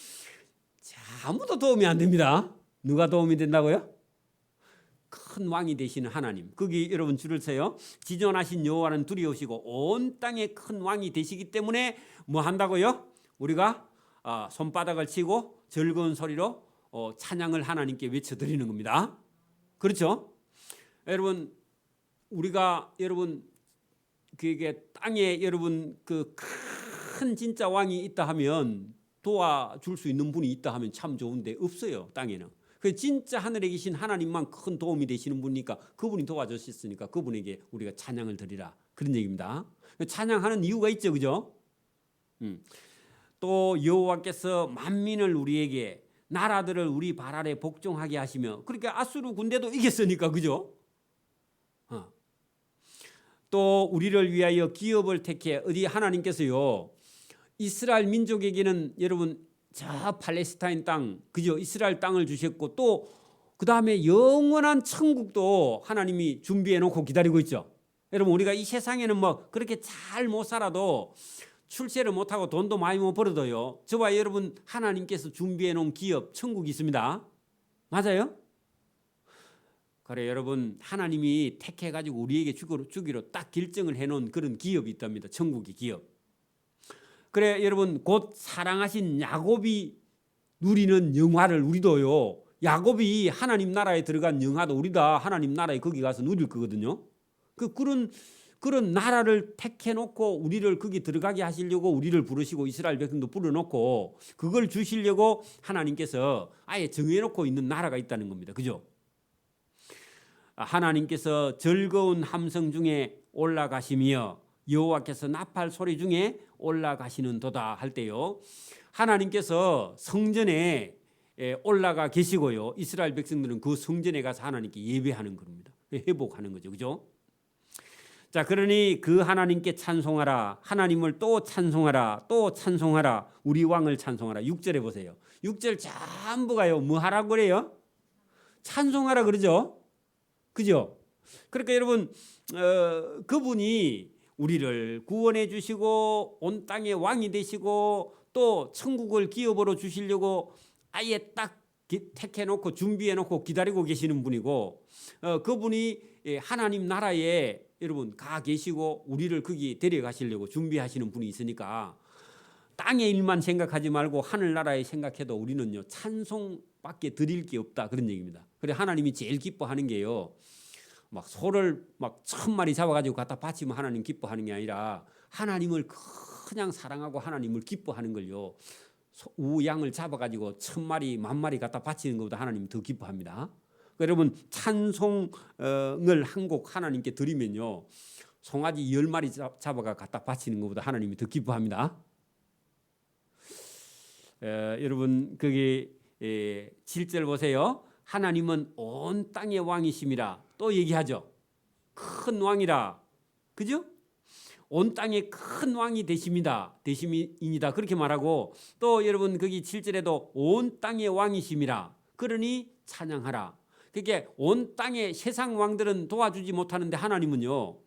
아무도 도움이 안 됩니다. 누가 도움이 된다고요? 큰 왕이 되시는 하나님. 거기 여러분 줄을 서요. 지존하신 여호와는 두려우시고 온 땅에 큰 왕이 되시기 때문에 뭐 한다고요? 우리가 손바닥을 치고 즐거운 소리로 찬양을 하나님께 외쳐드리는 겁니다. 그렇죠? 여러분 우리가 여러분 그게 땅에 여러분 그 큰 진짜 왕이 있다 하면 도와줄 수 있는 분이 있다 하면 참 좋은데 없어요. 땅에는. 그 진짜 하늘에 계신 하나님만 큰 도움이 되시는 분이니까 그분이 도와주셨으니까 그분에게 우리가 찬양을 드리라 그런 얘기입니다. 찬양하는 이유가 있죠, 그죠? 또 여호와께서 만민을 우리에게 나라들을 우리 발 아래 복종하게 하시며 그러니까 아수르 군대도 이겼으니까 그죠? 또 우리를 위하여 기업을 택해 어디 하나님께서요 이스라엘 민족에게는 여러분 저 팔레스타인 땅 그죠? 이스라엘 땅을 주셨고 또 그 다음에 영원한 천국도 하나님이 준비해 놓고 기다리고 있죠. 여러분 우리가 이 세상에는 뭐 그렇게 잘 못 살아도 출세를 못하고 돈도 많이 못 벌어도요 저와 여러분 하나님께서 준비해 놓은 기업 천국이 있습니다. 맞아요? 그래 여러분 하나님이 택해가지고 우리에게 주기로 딱 결정을 해놓은 그런 기업이 있답니다. 천국의 기업. 그래 여러분 곧 사랑하신 야곱이 누리는 영화를 우리도요 야곱이 하나님 나라에 들어간 영화도 우리다 하나님 나라에 거기 가서 누릴 거거든요. 그런 나라를 택해놓고 우리를 거기 들어가게 하시려고 우리를 부르시고 이스라엘 백성도 불러놓고 그걸 주시려고 하나님께서 아예 정해놓고 있는 나라가 있다는 겁니다. 그죠? 하나님께서 즐거운 함성 중에 올라가시며 여호와께서 나팔 소리 중에 올라가시는 도다 할 때요 하나님께서 성전에 올라가 계시고요 이스라엘 백성들은 그 성전에 가서 하나님께 예배하는 겁니다. 회복하는 거죠. 그죠? 자, 그러니 그 하나님께 찬송하라. 하나님을 또 찬송하라. 또 찬송하라. 우리 왕을 찬송하라. 6절에 보세요. 6절 전부가요. 뭐 하라고 그래요? 찬송하라 그러죠. 그죠? 그러니까 여러분 그분이 우리를 구원해 주시고 온 땅의 왕이 되시고 또 천국을 기업으로 주시려고 아예 딱 택해 놓고 준비해 놓고 기다리고 계시는 분이고 그분이 하나님 나라에 여러분 가 계시고 우리를 거기 데려가시려고 준비하시는 분이 있으니까 땅의 일만 생각하지 말고 하늘나라에 생각해도 우리는요 찬송밖에 드릴 게 없다 그런 얘기입니다. 그래 하나님이 제일 기뻐하는 게요 막 소를 막 1000마리 잡아가지고 갖다 바치면 하나님 기뻐하는 게 아니라 하나님을 그냥 사랑하고 하나님을 기뻐하는 걸요 우양을 잡아가지고 1000마리 10,000마리 갖다 바치는 것보다 하나님 더 기뻐합니다. 여러분 찬송을 한 곡 하나님께 드리면요 송아지 10마리 잡아가 갖다 바치는 것보다 하나님이 더 기뻐합니다. 여러분 거기 7절 보세요. 하나님은 온 땅의 왕이심이라 또 얘기하죠. 큰 왕이라 그죠? 온 땅의 큰 왕이 되심이니다 그렇게 말하고 또 여러분 거기 7절에도 온 땅의 왕이심이라 그러니 찬양하라. 그게 온 땅의 세상 왕들은 도와주지 못하는데 하나님은요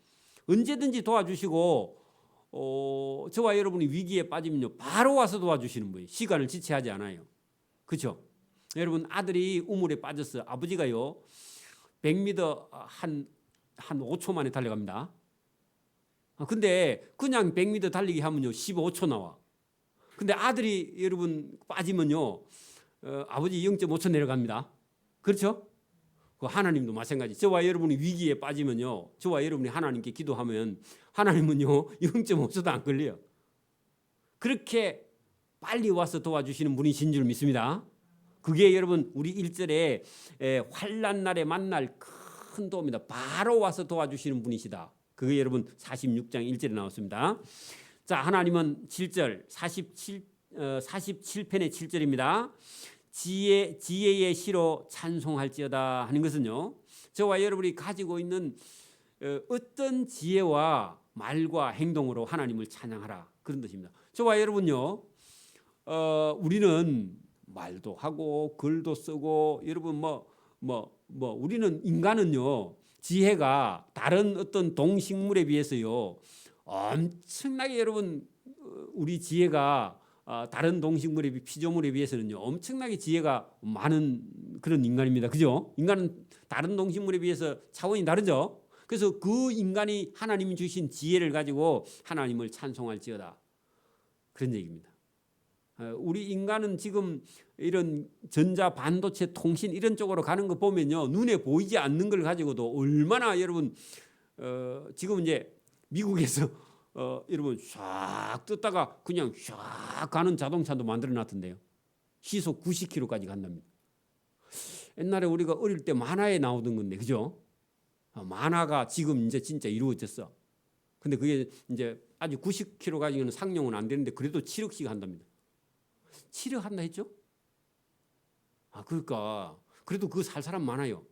언제든지 도와주시고 저와 여러분이 위기에 빠지면요 바로 와서 도와주시는 분이에요. 시간을 지체하지 않아요. 그렇죠? 여러분 아들이 우물에 빠졌어요. 아버지가요 100m 한 5초 만에 달려갑니다. 근데 그냥 100m 달리기 하면요 15초 나와. 근데 아들이 여러분 빠지면요 아버지 0.5초 내려갑니다. 그렇죠? 그 하나님도 마찬가지. 저와 여러분이 위기에 빠지면요 저와 여러분이 하나님께 기도하면 하나님은요 0.5초도 안 걸려요. 그렇게 빨리 와서 도와주시는 분이신 줄 믿습니다. 그게 여러분 우리 1절에 환난 날에 만날 큰 도움이다. 바로 와서 도와주시는 분이시다. 그게 여러분 46장 1절에 나왔습니다. 자, 하나님은 7절 47편의 7절입니다. 지혜의 시로 찬송할지어다 하는 것은요. 저와 여러분이 가지고 있는 어떤 지혜와 말과 행동으로 하나님을 찬양하라 그런 뜻입니다. 저와 여러분요. 우리는 말도 하고 글도 쓰고 여러분 우리는 인간은요. 지혜가 다른 어떤 동식물에 비해서요. 엄청나게 여러분 우리 지혜가 다른 동식물에 피조물에 비해서는요. 엄청나게 지혜가 많은 그런 인간입니다. 그죠? 인간은 다른 동식물에 비해서 차원이 다르죠. 그래서 그 인간이 하나님이 주신 지혜를 가지고 하나님을 찬송할지어다. 그런 얘기입니다. 우리 인간은 지금 이런 전자 반도체 통신 이런 쪽으로 가는 거 보면요 눈에 보이지 않는 걸 가지고도 얼마나 여러분 지금 이제 미국에서 여러분 샥 뜯다가 그냥 샥 가는 자동차도 만들어 놨던데요. 시속 90km까지 간답니다. 옛날에 우리가 어릴 때 만화에 나오던 건데, 그죠? 만화가 지금 이제 진짜 이루어졌어. 근데 그게 이제 아직 90km 가지고는 상용은 안 되는데 그래도 7억씩 한답니다. 7억 한다 했죠? 그러니까 그래도 그거 살 사람 많아요.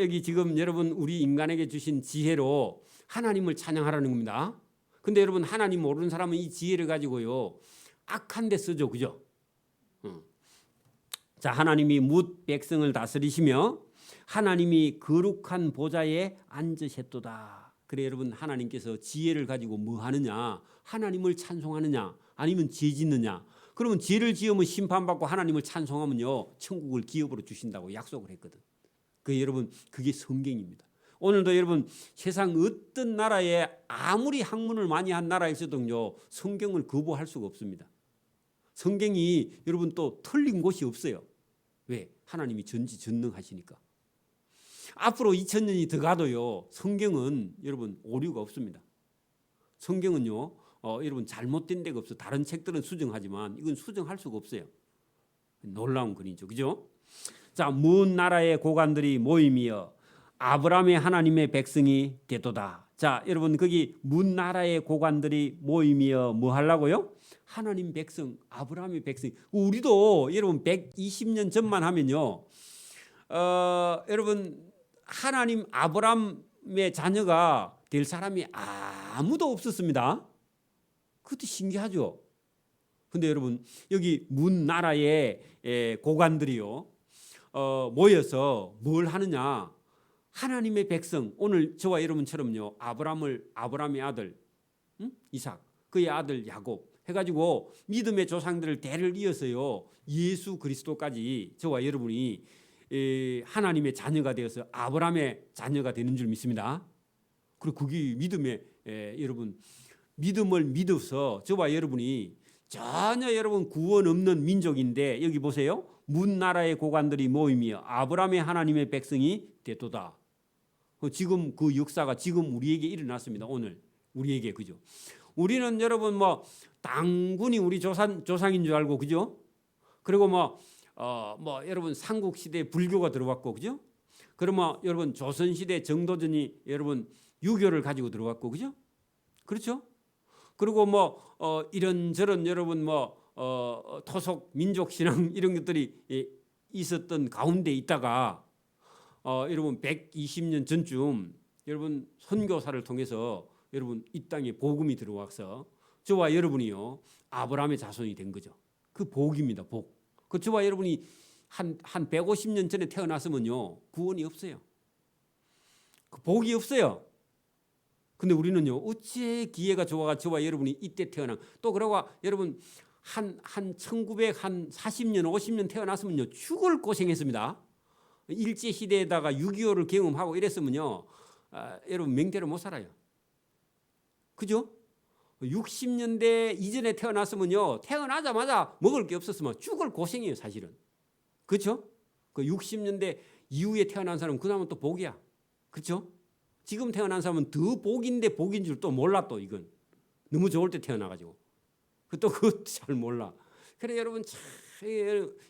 여기 지금 여러분 우리 인간에게 주신 지혜로 하나님을 찬양하라는 겁니다. 근데 여러분 하나님 모르는 사람은 이 지혜를 가지고요 악한 데 쓰죠, 그죠? 자, 하나님이 뭇 백성을 다스리시며 하나님이 거룩한 보좌에 앉으셨도다. 그래 여러분 하나님께서 지혜를 가지고 뭐 하느냐? 하나님을 찬송하느냐? 아니면 죄 짓느냐? 그러면 죄를 지으면 심판받고 하나님을 찬송하면요 천국을 기업으로 주신다고 약속을 했거든. 그 여러분 그게 성경입니다. 오늘도 여러분 세상 어떤 나라에 아무리 학문을 많이 한 나라에서도요 성경을 거부할 수가 없습니다. 성경이 여러분 또 틀린 곳이 없어요. 왜? 하나님이 전지전능하시니까. 앞으로 2000년이 더 가도요 성경은 여러분 오류가 없습니다. 성경은요 여러분 잘못된 데가 없어. 다른 책들은 수정하지만 이건 수정할 수가 없어요. 놀라운 글이죠, 그죠? 자, 먼 나라의 고관들이 모임이여 아브라함의 하나님의 백성이 되도다. 자, 여러분 거기 먼 나라의 고관들이 모임이여 뭐 하려고요? 하나님 백성, 아브라함의 백성. 우리도 여러분 120년 전만 하면요, 여러분 하나님 아브라함의 자녀가 될 사람이 아무도 없었습니다. 그것도 신기하죠. 근데 여러분 여기 문 나라의 고관들이요 모여서 뭘 하느냐? 하나님의 백성, 오늘 저와 여러분처럼요 아브라함의 아들 이삭, 그의 아들 야곱 해가지고 믿음의 조상들을 대를 이어서요 예수 그리스도까지 저와 여러분이 하나님의 자녀가 되어서 아브라함의 자녀가 되는 줄 믿습니다. 그리고 그게 믿음의 여러분 믿음을 믿어서 저와 여러분이 전혀 여러분 구원 없는 민족인데 여기 보세요. 문 나라의 고관들이 모임이여 아브라함의 하나님의 백성이 되도다. 지금 그 역사가 지금 우리에게 일어났습니다. 오늘 우리에게, 그죠? 우리는 여러분 뭐 당군이 우리 조상인 줄 알고, 그죠? 그리고 뭐 여러분 삼국 시대에 불교가 들어왔고, 그죠? 그러면 여러분 조선 시대 정도전이 여러분 유교를 가지고 들어왔고, 그죠? 그렇죠? 그리고 이런저런 여러분 토속 민족 신앙 이런 것들이 있었던 가운데 있다가 여러분 120년 전쯤 여러분 선교사를 통해서 여러분 이 땅에 복음이 들어와서 저와 여러분이요 아브라함의 자손이 된 거죠. 그 복입니다. 복. 그 저와 여러분이 한 150년 전에 태어났으면요 구원이 없어요. 그 복이 없어요. 근데 우리는요 어찌 기회가 좋아가 저와 여러분이 이때 태어난 또 그러고 여러분 한 1940년 50년 태어났으면요 죽을 고생했습니다. 일제시대에다가 6.25를 경험하고 이랬으면요 여러분 명대로 못 살아요. 그죠? 60년대 이전에 태어났으면요 태어나자마자 먹을 게 없었으면 죽을 고생이에요 사실은. 그렇죠? 그 60년대 이후에 태어난 사람은 그 다음은 또 복이야. 그렇죠? 지금 태어난 사람은 더 복인데 복인 줄 또 몰라. 또 이건 너무 좋을 때 태어나가지고 또 그것도 잘 몰라. 그래 여러분 참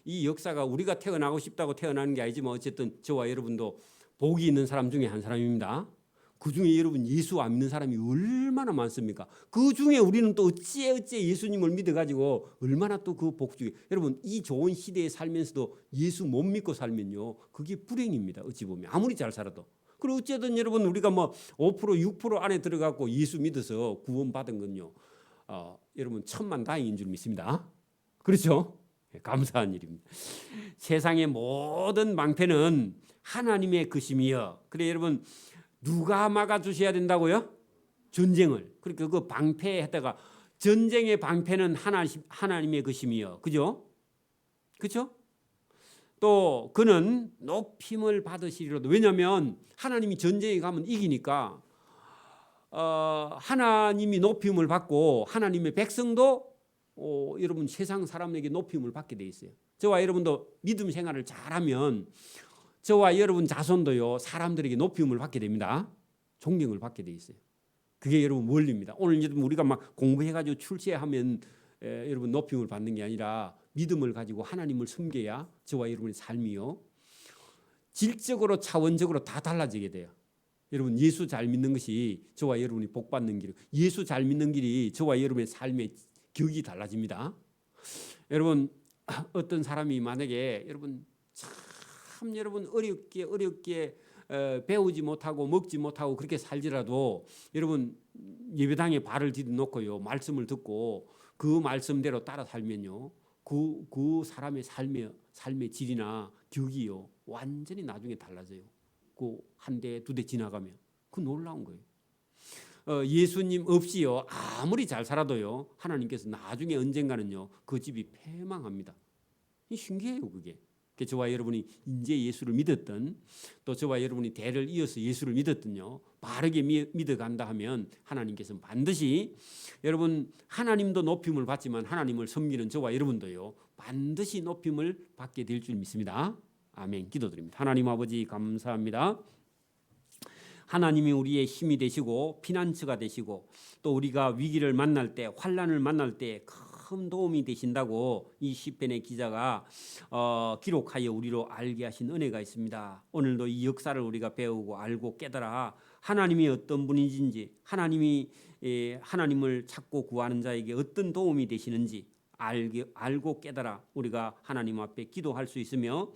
이 역사가 우리가 태어나고 싶다고 태어나는 게 아니지만 어쨌든 저와 여러분도 복이 있는 사람 중에 한 사람입니다. 그 중에 여러분 예수 안 믿는 사람이 얼마나 많습니까? 그 중에 우리는 또 어찌 예수님을 믿어가지고 얼마나 또 그 복 중에 여러분 이 좋은 시대에 살면서도 예수 못 믿고 살면요 그게 불행입니다. 어찌 보면 아무리 잘 살아도. 그리고 어쨌든 여러분 우리가 5% 6% 안에 들어가고 예수 믿어서 구원받은 건요 여러분 천만다행인 줄 믿습니다. 그렇죠? 감사한 일입니다. 세상의 모든 방패는 하나님의 것임이여. 그래 여러분 누가 막아주셔야 된다고요? 전쟁을. 그러니까 그 방패에다가 전쟁의 방패는 하나님의 것임이여. 그죠? 그렇죠? 또 그는 높임을 받으시리로다. 왜냐하면 하나님이 전쟁에 가면 이기니까 하나님이 높임을 받고 하나님의 백성도 여러분 세상 사람에게 높임을 받게 돼 있어요. 저와 여러분도 믿음 생활을 잘하면 저와 여러분 자손도요 사람들에게 높임을 받게 됩니다. 존경을 받게 돼 있어요. 그게 여러분 원리입니다. 오늘 이제 우리가 막 공부해가지고 출세하면 여러분 높임을 받는 게 아니라 믿음을 가지고 하나님을 섬겨야 저와 여러분의 삶이요 질적으로 차원적으로 다 달라지게 돼요. 여러분 예수 잘 믿는 것이 저와 여러분이 복 받는 길, 예수 잘 믿는 길이 저와 여러분의 삶의 격이 달라집니다. 여러분 어떤 사람이 만약에 여러분 참 여러분 어렵게 배우지 못하고 먹지 못하고 그렇게 살지라도 여러분 예배당에 발을 디뎌놓고요 말씀을 듣고 그 말씀대로 따라 살면요 그 사람의 삶의 질이나 격이요 완전히 나중에 달라져요. 그 한 대 두 대 지나가면 그 놀라운 거예요. 예수님 없이요 아무리 잘 살아도요 하나님께서 나중에 언젠가는요 그 집이 패망합니다. 신기해요 그게. 저와 여러분이 이제 예수를 믿었던 또 저와 여러분이 대를 이어서 예수를 믿었던요 바르게 믿어간다 하면 하나님께서 반드시 여러분 하나님도 높임을 받지만 하나님을 섬기는 저와 여러분도요 반드시 높임을 받게 될 줄 믿습니다. 아멘. 기도드립니다. 하나님 아버지 감사합니다. 하나님이 우리의 힘이 되시고 피난처가 되시고 또 우리가 위기를 만날 때 환난을 만날 때 큰 도움이 되신다고 이 시편의 기자가 기록하여 우리로 알게 하신 은혜가 있습니다. 오늘도 이 역사를 우리가 배우고 알고 깨달아 하나님이 어떤 분이신지 하나님을 찾고 구하는 자에게 어떤 도움이 되시는지 알고 깨달아 우리가 하나님 앞에 기도할 수 있으며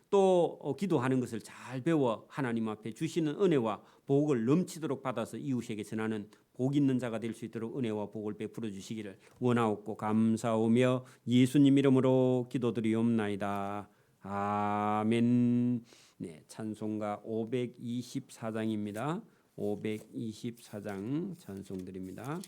또 기도하는 것을 잘 배워 하나님 앞에 주시는 은혜와 복을 넘치도록 받아서 이웃에게 전하는 복 있는 자가 될 수 있도록 은혜와 복을 베풀어 주시기를 원하옵고 감사오며 예수님 이름으로 기도드리옵나이다. 아멘. 네, 찬송가 524장입니다. 524장 찬송드립니다.